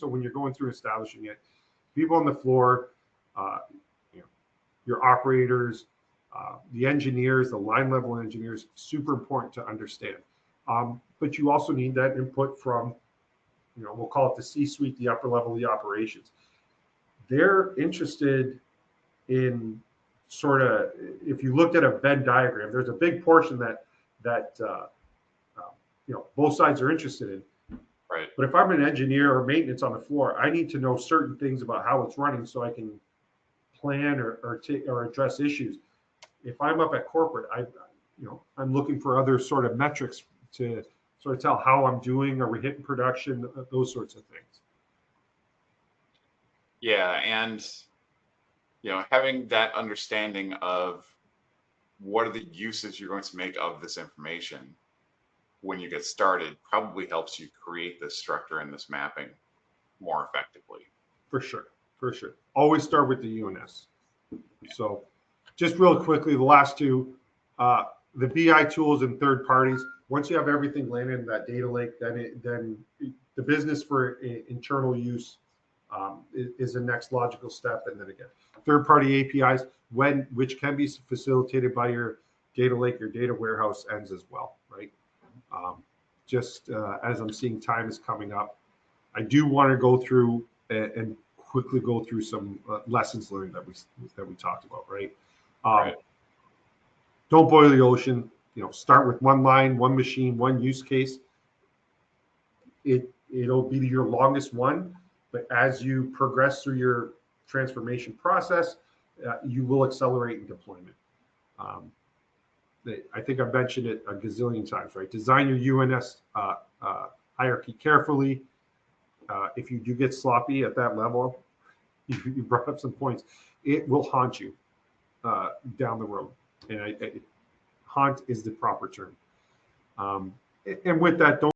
So when you're going through establishing it, people on the floor, uh, you know, your operators, the engineers, the line level engineers, super important to understand. But you also need that input from, we'll call it the C-suite, the upper level of the operations. They're interested in sort of, if you looked at a Venn diagram, there's a big portion that both sides are interested in. Right. But if I'm an engineer or maintenance on the floor, I need to know certain things about how it's running so I can plan or address issues. If I'm up at corporate, I'm looking for other sort of metrics to sort of tell how I'm doing. Are we hitting production? Those sorts of things. Yeah, and having that understanding of what are the uses you're going to make of this information when you get started probably helps you create this structure and this mapping more effectively. For sure. Always start with the UNS. Yeah. So just real quickly, the last two, the BI tools and third parties. Once you have everything landed in that data lake, then the business for internal use is the next logical step. And then again, third-party APIs, which can be facilitated by your data lake, your data warehouse ends as well, right? As I'm seeing time is coming up, I do want to go through and quickly go through some lessons learned that we talked about, right? Right. Don't boil the ocean. Start with one line, one machine, one use case. It'll be your longest one, but as you progress through your transformation process, you will accelerate in deployment. I think I've mentioned it a gazillion times, right? Design your UNS hierarchy carefully. If you do get sloppy at that level, you brought up some points, it will haunt you down the road. And haunt is the proper term. And with that, don't